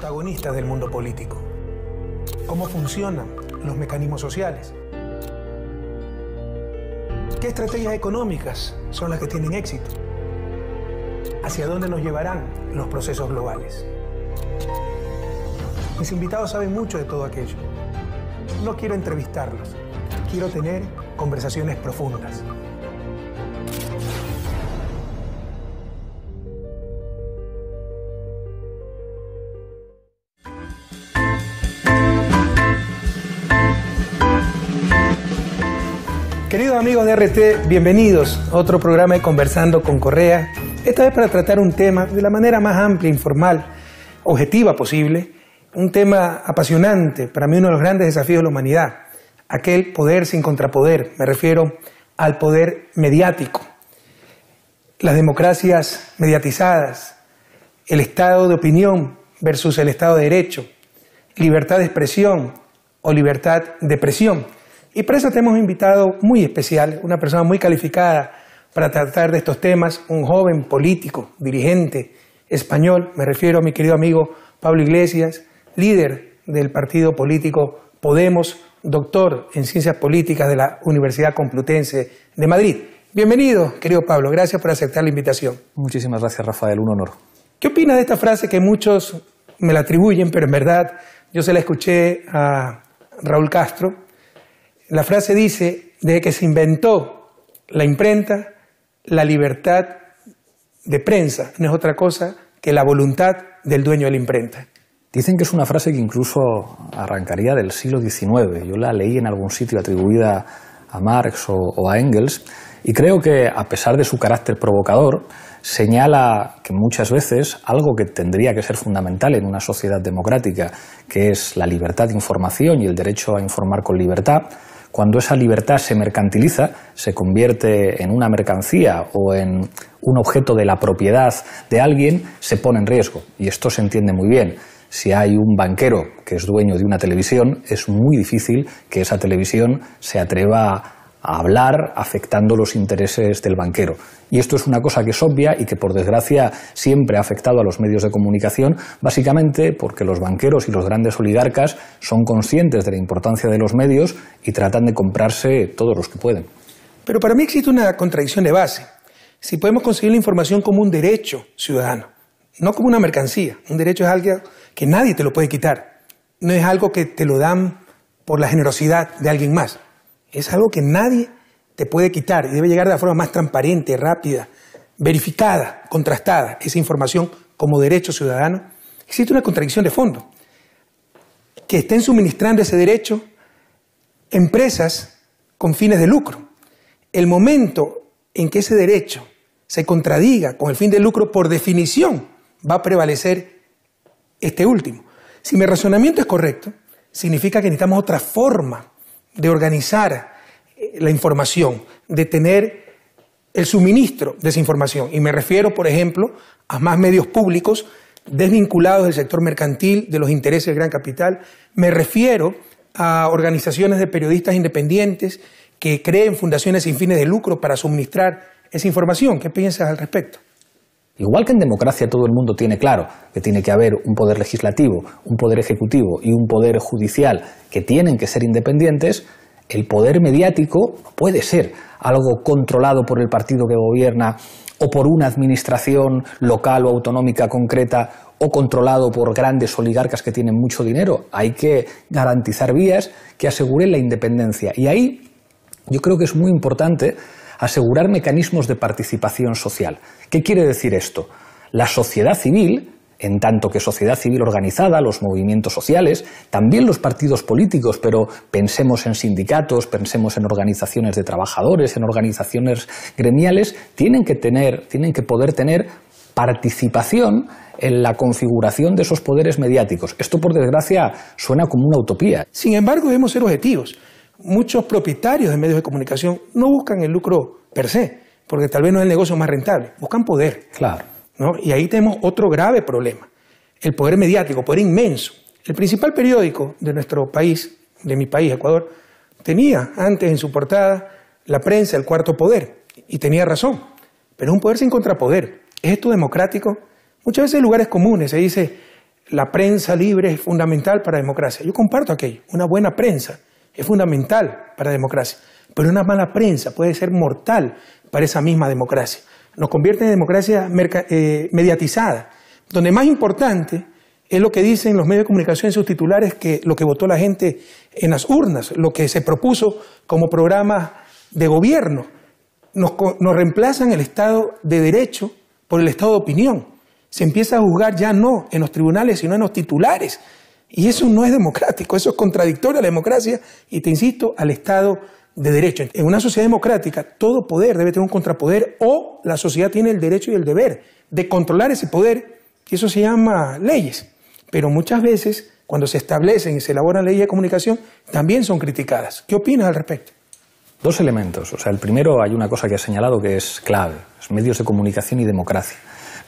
protagonistas del mundo político. ¿Cómo funcionan los mecanismos sociales? ¿Qué estrategias económicas son las que tienen éxito? ¿Hacia dónde nos llevarán los procesos globales? Mis invitados saben mucho de todo aquello. No quiero entrevistarlos, quiero tener conversaciones profundas. Queridos amigos de RT, bienvenidos a otro programa de Conversando con Correa. Esta vez para tratar un tema de la manera más amplia, informal, objetiva posible. Un tema apasionante, para mí uno de los grandes desafíos de la humanidad. Aquel poder sin contrapoder, me refiero al poder mediático. Las democracias mediatizadas, el estado de opinión versus el estado de derecho, libertad de expresión o libertad de presión. Y para eso tenemos un invitado muy especial, una persona muy calificada para tratar de estos temas, un joven político, dirigente español, me refiero a mi querido amigo Pablo Iglesias, líder del partido político Podemos, doctor en Ciencias Políticas de la Universidad Complutense de Madrid. Bienvenido, querido Pablo, gracias por aceptar la invitación. Muchísimas gracias, Rafael, un honor. ¿Qué opinas de esta frase que muchos me la atribuyen, pero en verdad yo se la escuché a Raúl Castro? La frase dice, desde que se inventó la imprenta, la libertad de prensa no es otra cosa que la voluntad del dueño de la imprenta. Dicen que es una frase que incluso arrancaría del siglo XIX. Yo la leí en algún sitio atribuida a Marx o a Engels, y creo que, a pesar de su carácter provocador, señala que muchas veces algo que tendría que ser fundamental en una sociedad democrática, que es la libertad de información y el derecho a informar con libertad, cuando esa libertad se mercantiliza, se convierte en una mercancía o en un objeto de la propiedad de alguien, se pone en riesgo. Y esto se entiende muy bien. Si hay un banquero que es dueño de una televisión, es muy difícil que esa televisión se atreva a hablar afectando los intereses del banquero. Y esto es una cosa que es obvia y que, por desgracia, siempre ha afectado a los medios de comunicación, básicamente porque los banqueros y los grandes oligarcas son conscientes de la importancia de los medios y tratan de comprarse todos los que pueden. Pero para mí existe una contradicción de base. Si podemos conseguir la información como un derecho ciudadano, no como una mercancía. Un derecho es algo que nadie te lo puede quitar. No es algo que te lo dan por la generosidad de alguien más. Es algo que nadie te puede quitar y debe llegar de la forma más transparente, rápida, verificada, contrastada, esa información como derecho ciudadano. Existe una contradicción de fondo. Que estén suministrando ese derecho empresas con fines de lucro. El momento en que ese derecho se contradiga con el fin de lucro, por definición, va a prevalecer este último. Si mi razonamiento es correcto, significa que necesitamos otra forma de organizar la información, de tener el suministro de esa información. Y me refiero, por ejemplo, a más medios públicos desvinculados del sector mercantil, de los intereses del gran capital. Me refiero a organizaciones de periodistas independientes que creen fundaciones sin fines de lucro para suministrar esa información. ¿Qué piensas al respecto? Igual que en democracia todo el mundo tiene claro que tiene que haber un poder legislativo, un poder ejecutivo y un poder judicial que tienen que ser independientes, el poder mediático no puede ser algo controlado por el partido que gobierna o por una administración local o autonómica concreta o controlado por grandes oligarcas que tienen mucho dinero. Hay que garantizar vías que aseguren la independencia. Y ahí yo creo que es muy importante asegurar mecanismos de participación social. ¿Qué quiere decir esto? La sociedad civil, en tanto que sociedad civil organizada, los movimientos sociales, también los partidos políticos, pero pensemos en sindicatos, pensemos en organizaciones de trabajadores, en organizaciones gremiales, tienen que poder tener participación en la configuración de esos poderes mediáticos. Esto, por desgracia, suena como una utopía. Sin embargo, debemos ser objetivos. Muchos propietarios de medios de comunicación no buscan el lucro per se, porque tal vez no es el negocio más rentable, buscan poder. Claro. ¿No? Y ahí tenemos otro grave problema, el poder mediático, poder inmenso. El principal periódico de nuestro país, de mi país, Ecuador, tenía antes en su portada la prensa, el cuarto poder, y tenía razón, pero es un poder sin contrapoder. ¿Es esto democrático? Muchas veces en lugares comunes se dice, la prensa libre es fundamental para la democracia. Yo comparto aquello. Una buena prensa es fundamental para la democracia, pero una mala prensa puede ser mortal para esa misma democracia. Nos convierte en democracia mediatizada, donde más importante es lo que dicen los medios de comunicación en sus titulares que lo que votó la gente en las urnas, lo que se propuso como programa de gobierno. Nos reemplazan el Estado de Derecho por el Estado de opinión. Se empieza a juzgar ya no en los tribunales, sino en los titulares. Y eso no es democrático, eso es contradictorio a la democracia y, te insisto, al Estado de Derecho. En una sociedad democrática, todo poder debe tener un contrapoder o la sociedad tiene el derecho y el deber de controlar ese poder, y eso se llama leyes. Pero muchas veces, cuando se establecen y se elaboran leyes de comunicación, también son criticadas. ¿Qué opinas al respecto? Dos elementos. O sea, el primero, hay una cosa que has señalado que es clave, los medios de comunicación y democracia.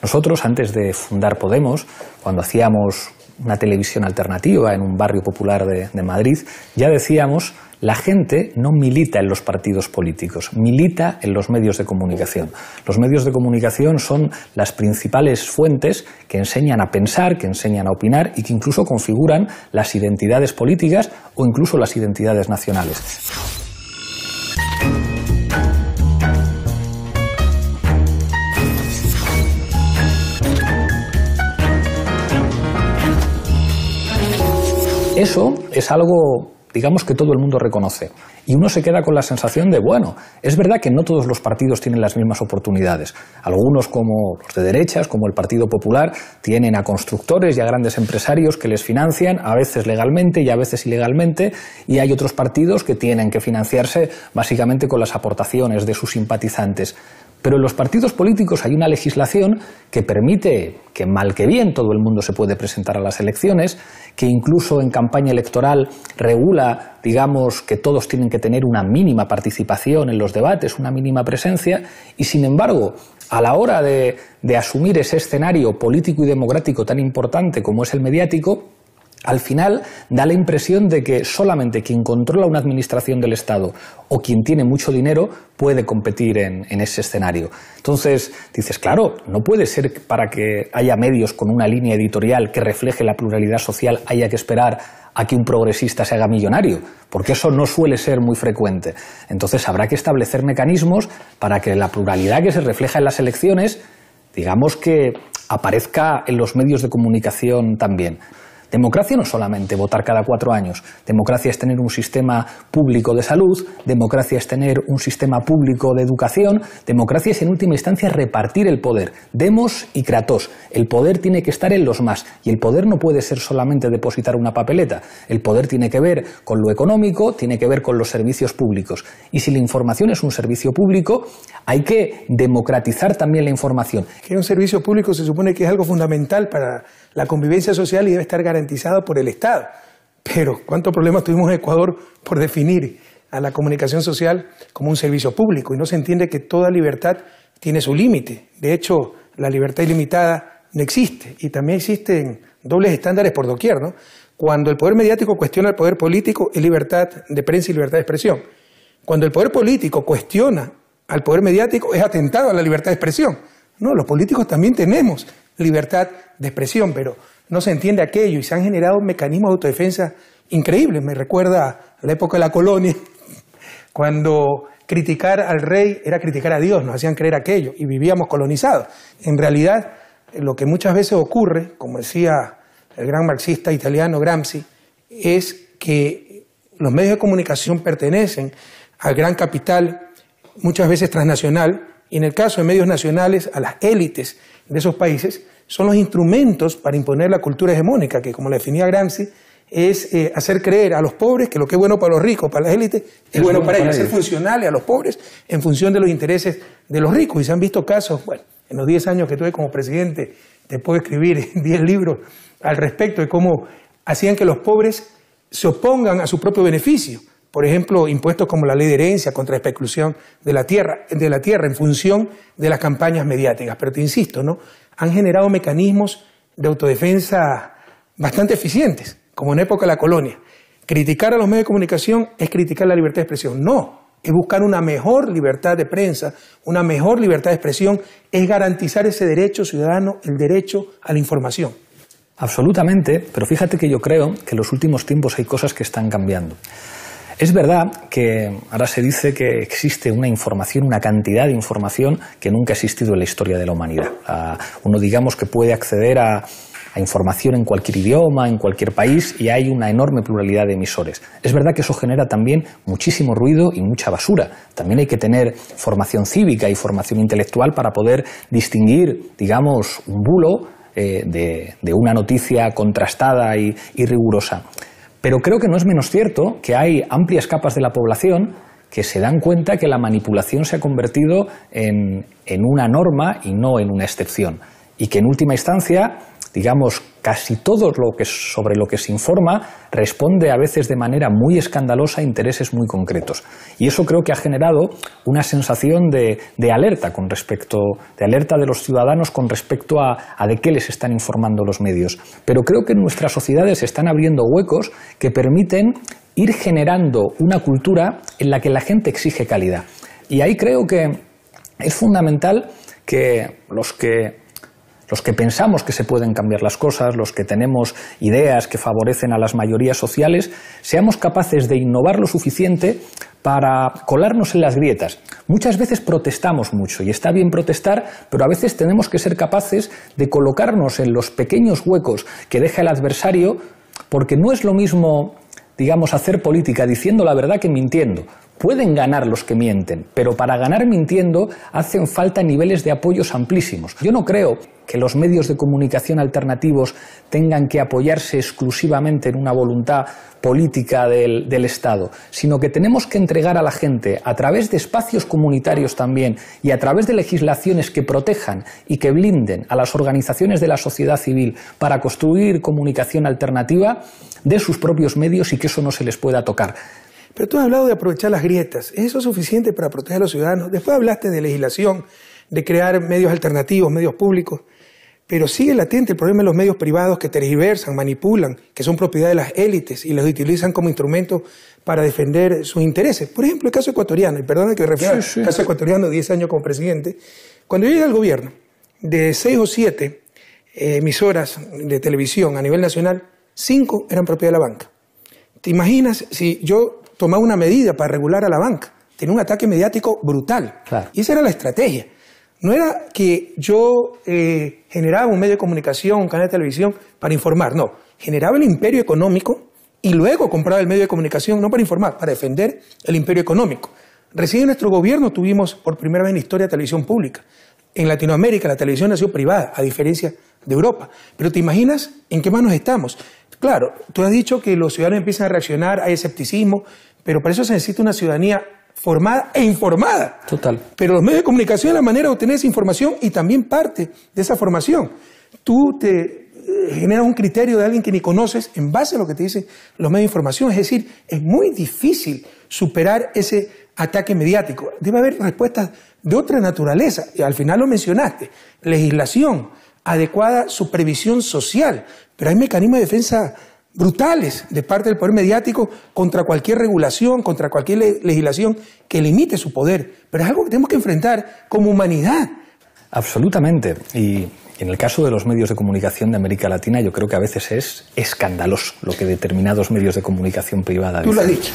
Nosotros, antes de fundar Podemos, cuando hacíamos una televisión alternativa en un barrio popular de Madrid, ya decíamos, la gente no milita en los partidos políticos, milita en los medios de comunicación. Los medios de comunicación son las principales fuentes que enseñan a pensar, que enseñan a opinar y que incluso configuran las identidades políticas o incluso las identidades nacionales. Eso es algo, digamos, que todo el mundo reconoce. Y uno se queda con la sensación de, bueno, es verdad que no todos los partidos tienen las mismas oportunidades. Algunos, como los de derechas, como el Partido Popular, tienen a constructores y a grandes empresarios que les financian, a veces legalmente y a veces ilegalmente, y hay otros partidos que tienen que financiarse básicamente con las aportaciones de sus simpatizantes. Pero en los partidos políticos hay una legislación que permite que, mal que bien, todo el mundo se puede presentar a las elecciones, que incluso en campaña electoral regula, digamos, que todos tienen que tener una mínima participación en los debates, una mínima presencia, y sin embargo, a la hora de asumir ese escenario político y democrático tan importante como es el mediático, al final da la impresión de que solamente quien controla una administración del Estado o quien tiene mucho dinero puede competir en ese escenario. Entonces dices, claro, no puede ser que para que haya medios con una línea editorial que refleje la pluralidad social haya que esperar a que un progresista se haga millonario, porque eso no suele ser muy frecuente. Entonces habrá que establecer mecanismos para que la pluralidad que se refleja en las elecciones, digamos que aparezca en los medios de comunicación también. Democracia no es solamente votar cada 4 años. Democracia es tener un sistema público de salud, democracia es tener un sistema público de educación, democracia es en última instancia repartir el poder. Demos y kratos. El poder tiene que estar en los más y el poder no puede ser solamente depositar una papeleta. El poder tiene que ver con lo económico, tiene que ver con los servicios públicos. Y si la información es un servicio público, hay que democratizar también la información. Que un servicio público se supone que es algo fundamental para la convivencia social y debe estar garantizado por el Estado. Pero ¿cuántos problemas tuvimos en Ecuador por definir a la comunicación social como un servicio público? Y no se entiende que toda libertad tiene su límite. De hecho, la libertad ilimitada no existe. Y también existen dobles estándares por doquier, ¿no? Cuando el poder mediático cuestiona el poder político, es libertad de prensa y libertad de expresión. Cuando el poder político cuestiona al poder mediático, es atentado a la libertad de expresión. No, los políticos también tenemos libertad de expresión, pero no se entiende aquello y se han generado mecanismos de autodefensa increíbles. Me recuerda a la época de la colonia, cuando criticar al rey era criticar a Dios, nos hacían creer aquello y vivíamos colonizados. En realidad, lo que muchas veces ocurre, como decía el gran marxista italiano Gramsci, es que los medios de comunicación pertenecen al gran capital, muchas veces transnacional, y en el caso de medios nacionales, a las élites de esos países, son los instrumentos para imponer la cultura hegemónica, que como la definía Gramsci, es hacer creer a los pobres que lo que es bueno para los ricos, para las élites, es bueno para ellos, hacer funcionales a los pobres en función de los intereses de los ricos. Y se han visto casos, bueno, en los 10 años que tuve como presidente, te puedo escribir 10 libros al respecto de cómo hacían que los pobres se opongan a su propio beneficio. Por ejemplo, impuestos como la ley de herencia contra la especulación de la tierra en función de las campañas mediáticas. Pero te insisto, ¿no? Han generado mecanismos de autodefensa bastante eficientes, como en época de la colonia. Criticar a los medios de comunicación es criticar la libertad de expresión. No, es buscar una mejor libertad de prensa, una mejor libertad de expresión, es garantizar ese derecho ciudadano, el derecho a la información. Absolutamente, pero fíjate que yo creo que en los últimos tiempos hay cosas que están cambiando. Es verdad que ahora se dice que existe una información, una cantidad de información que nunca ha existido en la historia de la humanidad. Uno, digamos, que puede acceder a información en cualquier idioma, en cualquier país, y hay una enorme pluralidad de emisores. Es verdad que eso genera también muchísimo ruido y mucha basura. También hay que tener formación cívica y formación intelectual para poder distinguir, digamos, un bulo de una noticia contrastada y rigurosa. Pero creo que no es menos cierto que hay amplias capas de la población que se dan cuenta que la manipulación se ha convertido en una norma y no en una excepción. Y que en última instancia, digamos, casi todo sobre lo que se informa responde a veces de manera muy escandalosa a intereses muy concretos. Y eso creo que ha generado una sensación de alerta de alerta de los ciudadanos con respecto a de qué les están informando los medios. Pero creo que en nuestras sociedades se están abriendo huecos que permiten ir generando una cultura en la que la gente exige calidad. Y ahí creo que es fundamental que los que pensamos que se pueden cambiar las cosas, los que tenemos ideas que favorecen a las mayorías sociales, seamos capaces de innovar lo suficiente para colarnos en las grietas. Muchas veces protestamos mucho, y está bien protestar, pero a veces tenemos que ser capaces de colocarnos en los pequeños huecos que deja el adversario, porque no es lo mismo, digamos, hacer política diciendo la verdad que mintiendo. Pueden ganar los que mienten, pero para ganar mintiendo hacen falta niveles de apoyos amplísimos. Yo no creo que los medios de comunicación alternativos tengan que apoyarse exclusivamente en una voluntad política del Estado, sino que tenemos que entregar a la gente, a través de espacios comunitarios también y a través de legislaciones que protejan y que blinden a las organizaciones de la sociedad civil para construir comunicación alternativa, de sus propios medios, y que eso no se les pueda tocar. Pero tú has hablado de aprovechar las grietas. ¿Es eso suficiente para proteger a los ciudadanos? Después hablaste de legislación, de crear medios alternativos, medios públicos. Pero sigue latente el problema de los medios privados que tergiversan, manipulan, que son propiedad de las élites y los utilizan como instrumento para defender sus intereses. Por ejemplo, el caso ecuatoriano, y perdona que me refiera al caso ecuatoriano, 10 años como presidente. Cuando yo llegué al gobierno, de 6 o 7 emisoras de televisión a nivel nacional, 5 eran propiedad de la banca. ¿Te imaginas si yo tomaba una medida para regular a la banca? Tenía un ataque mediático brutal. Claro. Y esa era la estrategia. No era que yo generaba un medio de comunicación, un canal de televisión para informar, no. Generaba el imperio económico y luego compraba el medio de comunicación, no para informar, para defender el imperio económico. Recién en nuestro gobierno tuvimos por primera vez en la historia televisión pública. En Latinoamérica la televisión nació privada, a diferencia de Europa. Pero ¿te imaginas en qué manos estamos? Claro, tú has dicho que los ciudadanos empiezan a reaccionar, hay escepticismo, pero para eso se necesita una ciudadanía formada e informada. Total. Pero los medios de comunicación es la manera de obtener esa información y también parte de esa formación. Tú te generas un criterio de alguien que ni conoces en base a lo que te dicen los medios de información. Es decir, es muy difícil superar ese ataque mediático. Debe haber respuestas de otra naturaleza. Y al final lo mencionaste. Legislación adecuada, supervisión social. Pero hay mecanismos de defensa brutales de parte del poder mediático contra cualquier regulación, contra cualquier legislación que limite su poder. Pero es algo que tenemos que enfrentar como humanidad. Absolutamente. Y en el caso de los medios de comunicación de América Latina, yo creo que a veces es escandaloso lo que determinados medios de comunicación privada dicen. Tú lo has dicho.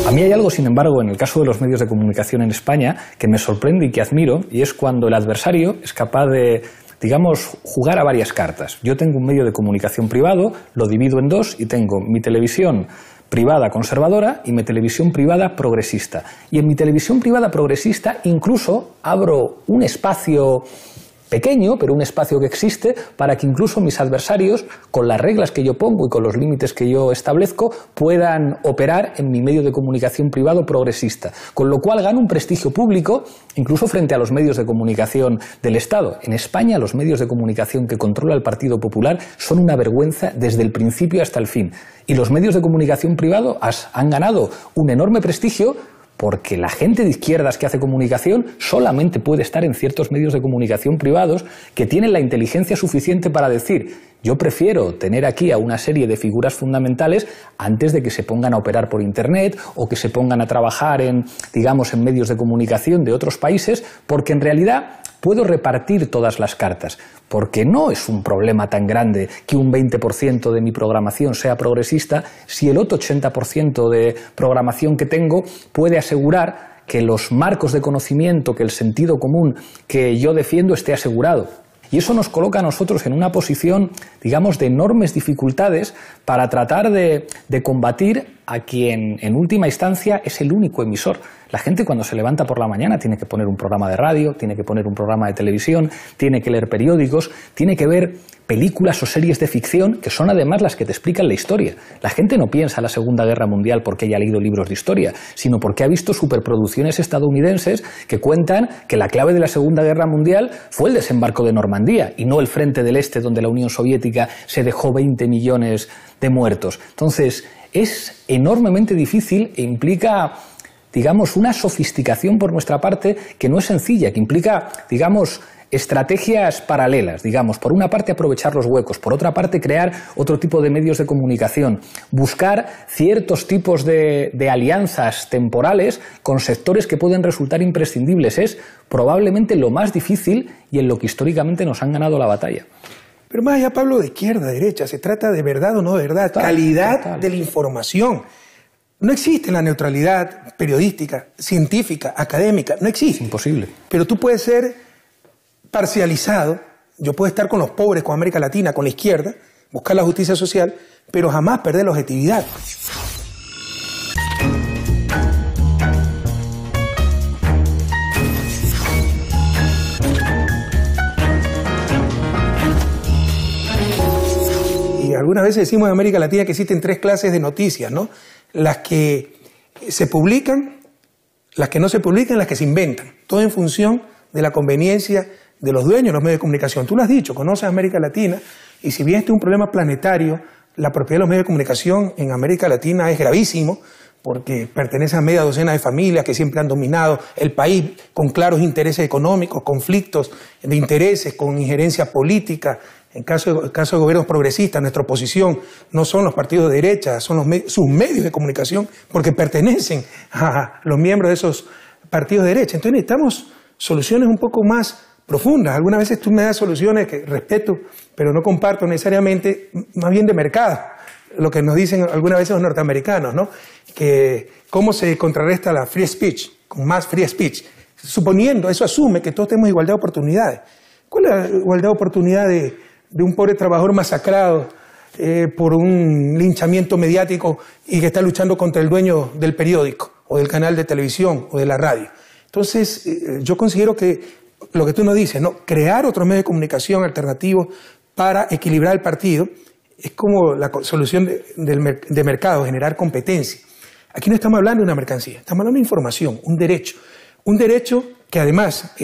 A mí hay algo, sin embargo, en el caso de los medios de comunicación en España que me sorprende y que admiro, y es cuando el adversario es capaz de, digamos, jugar a varias cartas. Yo tengo un medio de comunicación privado, lo divido en dos y tengo mi televisión privada conservadora y mi televisión privada progresista. Y en mi televisión privada progresista incluso abro un espacio pequeño, pero un espacio que existe para que incluso mis adversarios, con las reglas que yo pongo y con los límites que yo establezco, puedan operar en mi medio de comunicación privado progresista. Con lo cual gano un prestigio público incluso frente a los medios de comunicación del Estado. En España los medios de comunicación que controla el Partido Popular son una vergüenza desde el principio hasta el fin. Y los medios de comunicación privado han ganado un enorme prestigio porque la gente de izquierdas que hace comunicación solamente puede estar en ciertos medios de comunicación privados que tienen la inteligencia suficiente para decir: Yo prefiero tener aquí a una serie de figuras fundamentales antes de que se pongan a operar por Internet o que se pongan a trabajar en, digamos, en medios de comunicación de otros países, porque en realidad puedo repartir todas las cartas, porque no es un problema tan grande que un 20% de mi programación sea progresista si el otro 80% de programación que tengo puede asegurar que los marcos de conocimiento, que el sentido común que yo defiendo esté asegurado. Y eso nos coloca a nosotros en una posición, digamos, de enormes dificultades para tratar de combatir a quien, en última instancia, es el único emisor. La gente cuando se levanta por la mañana tiene que poner un programa de radio, tiene que poner un programa de televisión, tiene que leer periódicos, tiene que ver películas o series de ficción que son además las que te explican la historia. La gente no piensa en la Segunda Guerra Mundial porque haya leído libros de historia, sino porque ha visto superproducciones estadounidenses que cuentan que la clave de la Segunda Guerra Mundial fue el desembarco de Normandía y no el frente del Este donde la Unión Soviética se dejó 20 millones de muertos. Entonces, es enormemente difícil e implica, digamos, una sofisticación por nuestra parte que no es sencilla, que implica, digamos, estrategias paralelas, digamos, por una parte aprovechar los huecos, por otra parte crear otro tipo de medios de comunicación, buscar ciertos tipos de alianzas temporales con sectores que pueden resultar imprescindibles. Es probablemente lo más difícil y en lo que históricamente nos han ganado la batalla. Pero más allá, Pablo, de izquierda, derecha, se trata de verdad o no de verdad, calidad de la información. No existe la neutralidad periodística, científica, académica, no existe. Es imposible. Pero tú puedes ser parcializado, yo puedo estar con los pobres, con América Latina, con la izquierda, buscar la justicia social, pero jamás perder la objetividad. Y algunas veces decimos en América Latina que existen 3 clases de noticias, ¿no? Las que se publican, las que no se publican, las que se inventan. Todo en función de la conveniencia de los dueños de los medios de comunicación. Tú lo has dicho, conoces América Latina, y si bien este es un problema planetario, la propiedad de los medios de comunicación en América Latina es gravísimo, porque pertenece a media docena de familias que siempre han dominado el país con claros intereses económicos, conflictos de intereses, con injerencia política. En caso de gobiernos progresistas, nuestra oposición no son los partidos de derecha, son sus medios de comunicación, porque pertenecen a los miembros de esos partidos de derecha. Entonces necesitamos soluciones un poco más profundas. Algunas veces tú me das soluciones que respeto, pero no comparto necesariamente, más bien de mercado. Lo que nos dicen algunas veces los norteamericanos, ¿no? Que cómo se contrarresta la free speech, con más free speech. Suponiendo, eso asume que todos tenemos igualdad de oportunidades. ¿Cuál es la igualdad de oportunidad de un pobre trabajador masacrado por un linchamiento mediático y que está luchando contra el dueño del periódico o del canal de televisión o de la radio? Entonces, yo considero que lo que tú nos dices, ¿no? Crear otros medios de comunicación alternativos para equilibrar el partido es como la solución de mercado, generar competencia. Aquí no estamos hablando de una mercancía, estamos hablando de información, un derecho que además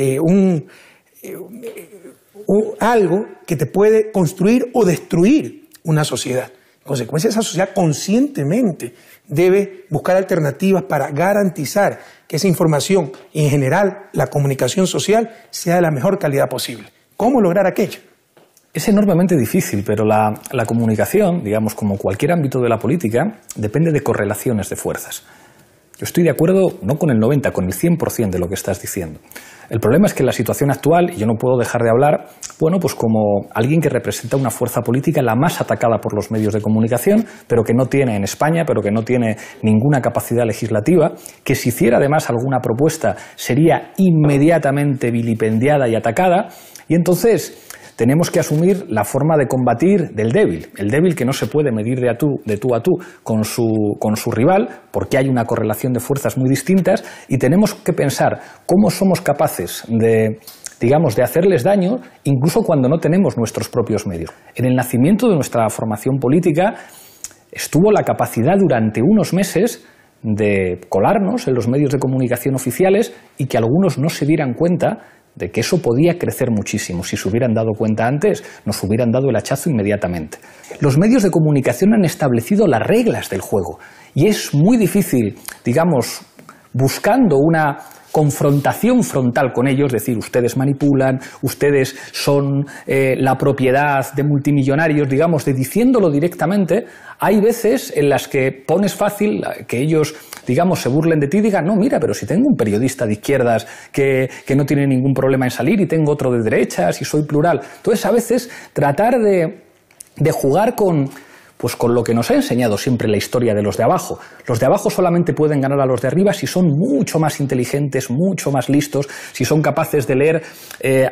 algo que te puede construir o destruir una sociedad. En consecuencia, esa sociedad conscientemente debe buscar alternativas para garantizar que esa información y en general la comunicación social sea de la mejor calidad posible. ¿Cómo lograr aquello? Es enormemente difícil, pero la comunicación, digamos, como cualquier ámbito de la política, depende de correlaciones de fuerzas. Yo estoy de acuerdo no con el 90%, con el 100% de lo que estás diciendo. El problema es que en la situación actual, y yo no puedo dejar de hablar, bueno, pues como alguien que representa una fuerza política la más atacada por los medios de comunicación, pero que no tiene en España, pero que no tiene ninguna capacidad legislativa, que si hiciera además alguna propuesta sería inmediatamente vilipendiada y atacada, y entonces tenemos que asumir la forma de combatir del débil, el débil que no se puede medir de tú a tú con su rival, porque hay una correlación de fuerzas muy distintas, y tenemos que pensar cómo somos capaces de hacerles daño, incluso cuando no tenemos nuestros propios medios. En el nacimiento de nuestra formación política estuvo la capacidad durante unos meses de colarnos en los medios de comunicación oficiales y que algunos no se dieran cuenta de que eso podía crecer muchísimo. Si se hubieran dado cuenta antes, nos hubieran dado el hachazo inmediatamente. Los medios de comunicación han establecido las reglas del juego y es muy difícil, digamos, buscando una confrontación frontal con ellos, decir, ustedes manipulan, ustedes son la propiedad de multimillonarios, digamos, de diciéndolo directamente, hay veces en las que pones fácil que ellos, digamos, se burlen de ti y digan, no, mira, pero si tengo un periodista de izquierdas que no tiene ningún problema en salir y tengo otro de derechas y soy plural. Entonces, a veces, tratar de jugar con lo que nos ha enseñado siempre la historia de los de abajo. Los de abajo solamente pueden ganar a los de arriba si son mucho más inteligentes, mucho más listos, si son capaces de leer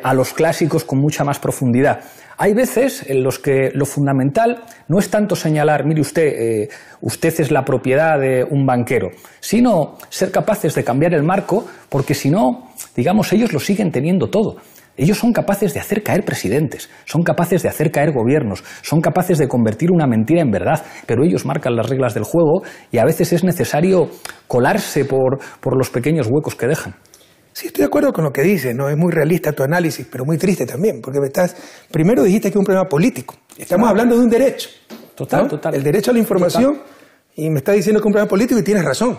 a los clásicos con mucha más profundidad. Hay veces en los que lo fundamental no es tanto señalar, mire usted, usted es la propiedad de un banquero, sino ser capaces de cambiar el marco, porque si no, digamos, ellos lo siguen teniendo todo. Ellos son capaces de hacer caer presidentes, son capaces de hacer caer gobiernos, son capaces de convertir una mentira en verdad, pero ellos marcan las reglas del juego y a veces es necesario colarse por los pequeños huecos que dejan. Sí, estoy de acuerdo con lo que dices, ¿no? Es muy realista tu análisis, pero muy triste también, porque primero dijiste que es un problema político. Estamos hablando de un derecho. Total, ¿no? total. El derecho a la información, y me estás diciendo que es un problema político y tienes razón.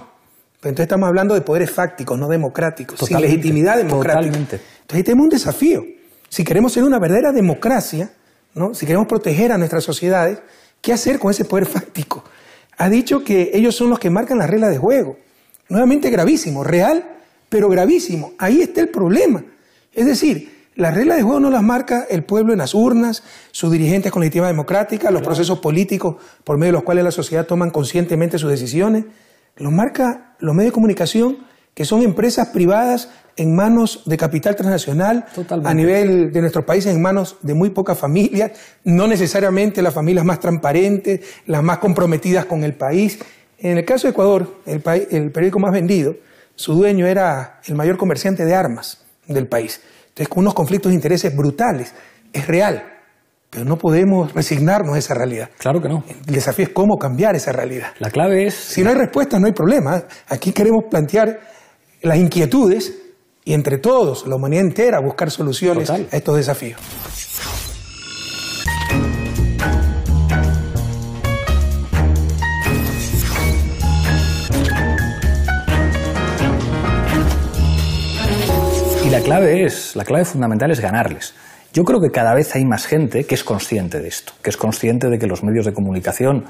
Pero entonces estamos hablando de poderes fácticos, no democráticos, sin legitimidad democrática. Totalmente. Entonces ahí tenemos un desafío. Si queremos ser una verdadera democracia, ¿no? Si queremos proteger a nuestras sociedades, ¿qué hacer con ese poder fáctico? Ha dicho que ellos son los que marcan las reglas de juego. Nuevamente gravísimo, real, pero gravísimo. Ahí está el problema. Es decir, las reglas de juego no las marca el pueblo en las urnas, sus dirigentes con legitimidad democrática, los procesos políticos por medio de los cuales la sociedad toman conscientemente sus decisiones. Los marca los medios de comunicación, que son empresas privadas en manos de capital transnacional, a nivel de nuestros países en manos de muy pocas familias, no necesariamente las familias más transparentes, las más comprometidas con el país. En el caso de Ecuador, el periódico más vendido, su dueño era el mayor comerciante de armas del país. Entonces, con unos conflictos de intereses brutales. Es real, pero no podemos resignarnos a esa realidad. Claro que no. El desafío es cómo cambiar esa realidad. La clave es... Si no hay respuesta, no hay problema. Aquí queremos plantear las inquietudes y entre todos, la humanidad entera, buscar soluciones a estos desafíos. Y la clave fundamental es ganarles. Yo creo que cada vez hay más gente que es consciente de esto, que es consciente de que los medios de comunicación,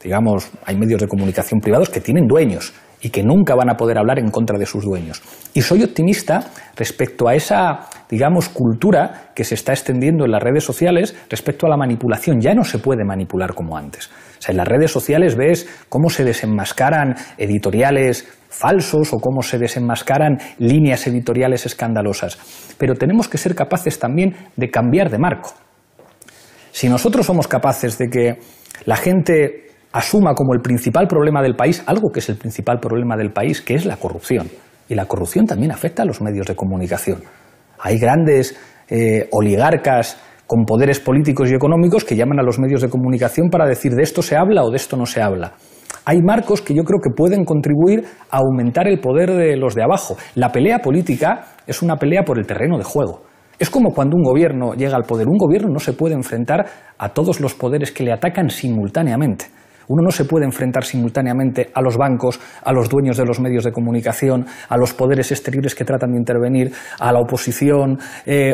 digamos, hay medios de comunicación privados que tienen dueños y que nunca van a poder hablar en contra de sus dueños. Y soy optimista respecto a esa, digamos, cultura que se está extendiendo en las redes sociales respecto a la manipulación. Ya no se puede manipular como antes. O sea, en las redes sociales ves cómo se desenmascaran editoriales falsos o cómo se desenmascaran líneas editoriales escandalosas. Pero tenemos que ser capaces también de cambiar de marco. Si nosotros somos capaces de que la gente asuma como el principal problema del país algo que es el principal problema del país, que es la corrupción. Y la corrupción también afecta a los medios de comunicación. Hay grandes oligarcas con poderes políticos y económicos que llaman a los medios de comunicación para decir de esto se habla o de esto no se habla. Hay marcos que yo creo que pueden contribuir a aumentar el poder de los de abajo. La pelea política es una pelea por el terreno de juego. Es como cuando un gobierno llega al poder. Un gobierno no se puede enfrentar a todos los poderes que le atacan simultáneamente. Uno no se puede enfrentar simultáneamente a los bancos, a los dueños de los medios de comunicación, a los poderes exteriores que tratan de intervenir, a la oposición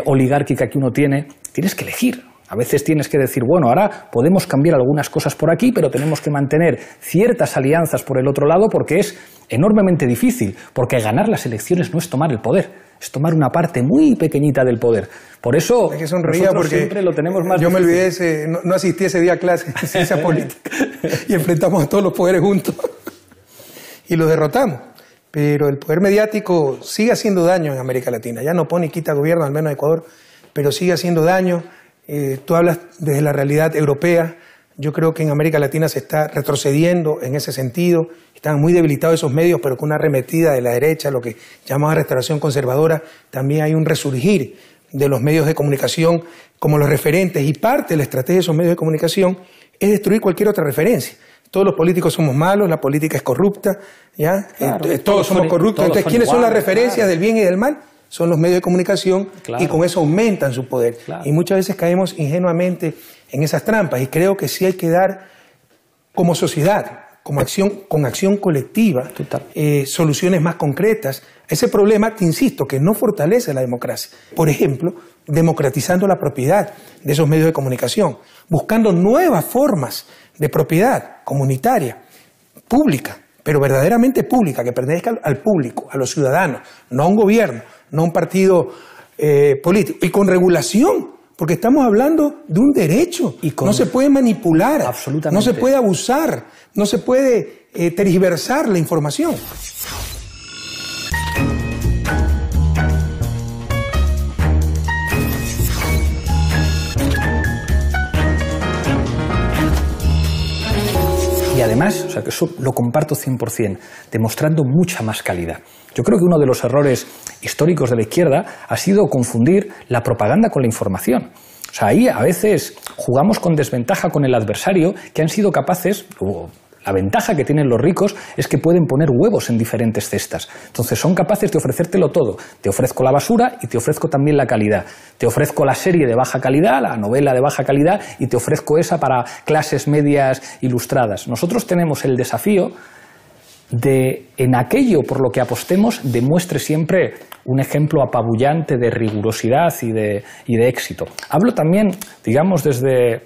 oligárquica que uno tiene. Tienes que elegir. A veces tienes que decir, bueno, ahora podemos cambiar algunas cosas por aquí, pero tenemos que mantener ciertas alianzas por el otro lado porque es enormemente difícil, porque ganar las elecciones no es tomar el poder, es tomar una parte muy pequeñita del poder. Por eso es que sonreía porque siempre lo tenemos más yo difícil. Me olvidé, no asistí ese día a clase de ciencia política y enfrentamos a todos los poderes juntos y los derrotamos. Pero el poder mediático sigue haciendo daño en América Latina. Ya no pone y quita gobierno, al menos en Ecuador, pero sigue haciendo daño. Tú hablas desde la realidad europea. Yo creo que en América Latina se está retrocediendo en ese sentido. Están muy debilitados esos medios, pero con una arremetida de la derecha, lo que llamamos restauración conservadora, también hay un resurgir de los medios de comunicación como los referentes. Y parte de la estrategia de esos medios de comunicación es destruir cualquier otra referencia. Todos los políticos somos malos, la política es corrupta, ¿ya? Claro, todos somos corruptos. Entonces, ¿quiénes son las referencias del bien y del mal? Son los medios de comunicación y con eso aumentan su poder. Y muchas veces caemos ingenuamente en esas trampas y creo que sí hay que dar como sociedad, con acción colectiva, soluciones más concretas. Ese problema, te insisto, que no fortalece la democracia. Por ejemplo, democratizando la propiedad de esos medios de comunicación, buscando nuevas formas de propiedad comunitaria, pública, pero verdaderamente pública, que pertenezca al público, a los ciudadanos, no a un gobierno, no a un partido político, y con regulación, porque estamos hablando de un derecho, no se puede manipular, no se puede abusar, no se puede tergiversar la información. Y además, o sea, que eso lo comparto 100%, demostrando mucha más calidad. Yo creo que uno de los errores históricos de la izquierda ha sido confundir la propaganda con la información. O sea, ahí a veces jugamos con desventaja con el adversario, que han sido capaces... La ventaja que tienen los ricos es que pueden poner huevos en diferentes cestas. Entonces son capaces de ofrecértelo todo. Te ofrezco la basura y te ofrezco también la calidad. Te ofrezco la serie de baja calidad, la novela de baja calidad, y te ofrezco esa para clases medias ilustradas. Nosotros tenemos el desafío de, en aquello por lo que apostemos, demuestre siempre un ejemplo apabullante de rigurosidad y de éxito. Hablo también, digamos, desde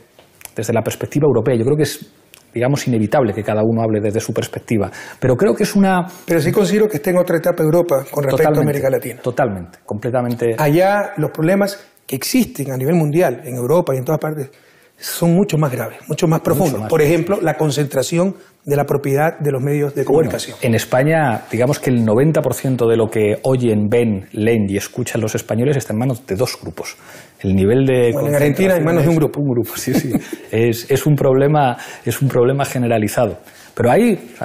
la perspectiva europea. Yo creo que es, digamos, inevitable que cada uno hable desde su perspectiva. Pero creo que es una... Pero sí considero que está en otra etapa Europa con respecto a América Latina. Totalmente, completamente. Allá los problemas que existen a nivel mundial, en Europa y en todas partes, son mucho más graves, mucho más profundos. Por ejemplo, la concentración de la propiedad de los medios de comunicación. Bueno, en España, digamos que el 90% de lo que oyen, ven, leen y escuchan los españoles está en manos de dos grupos. El nivel de... Bueno, en Argentina en manos de un grupo. Un grupo, sí, sí. es un problema generalizado. Pero ahí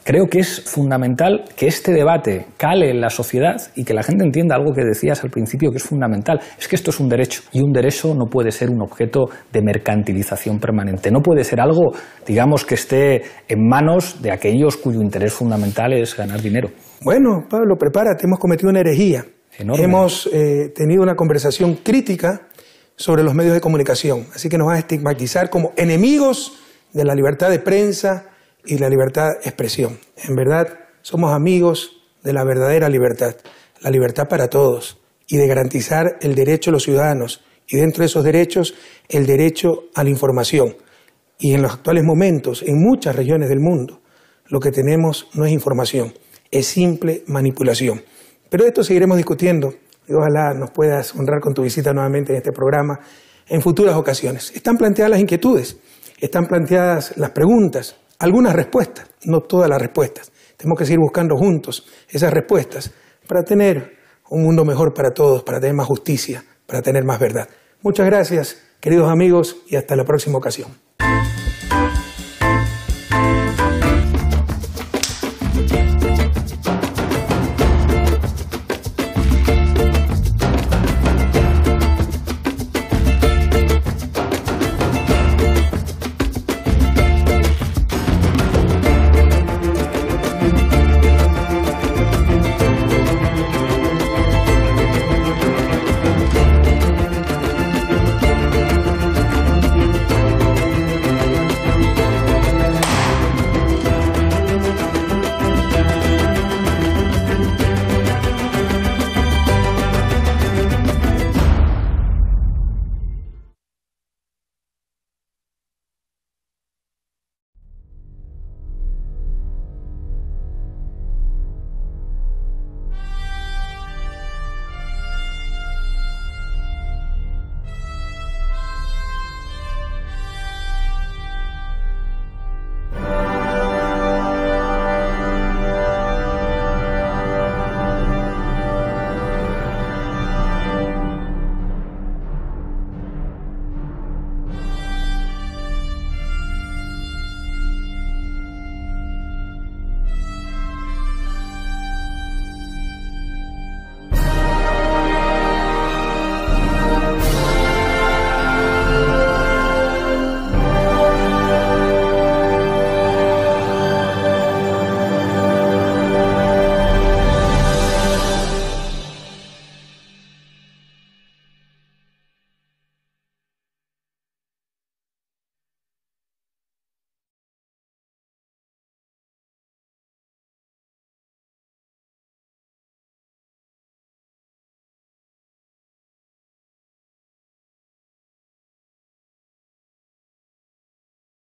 creo que es fundamental que este debate cale en la sociedad y que la gente entienda algo que decías al principio, que es fundamental. Es que esto es un derecho, y un derecho no puede ser un objeto de mercantilización permanente. No puede ser algo, digamos, que esté en manos de aquellos cuyo interés fundamental es ganar dinero. Bueno, Pablo, prepárate, hemos cometido una herejía. Enorme. Hemos tenido una conversación crítica sobre los medios de comunicación, así que nos van a estigmatizar como enemigos de la libertad de prensa y la libertad de expresión. En verdad, somos amigos de la verdadera libertad, la libertad para todos, y de garantizar el derecho a los ciudadanos, y dentro de esos derechos, el derecho a la información. Y en los actuales momentos, en muchas regiones del mundo, lo que tenemos no es información, es simple manipulación. Pero de esto seguiremos discutiendo, y ojalá nos puedas honrar con tu visita nuevamente en este programa en futuras ocasiones. Están planteadas las inquietudes, están planteadas las preguntas, algunas respuestas, no todas las respuestas. Tenemos que seguir buscando juntos esas respuestas para tener un mundo mejor para todos, para tener más justicia, para tener más verdad. Muchas gracias, queridos amigos, y hasta la próxima ocasión.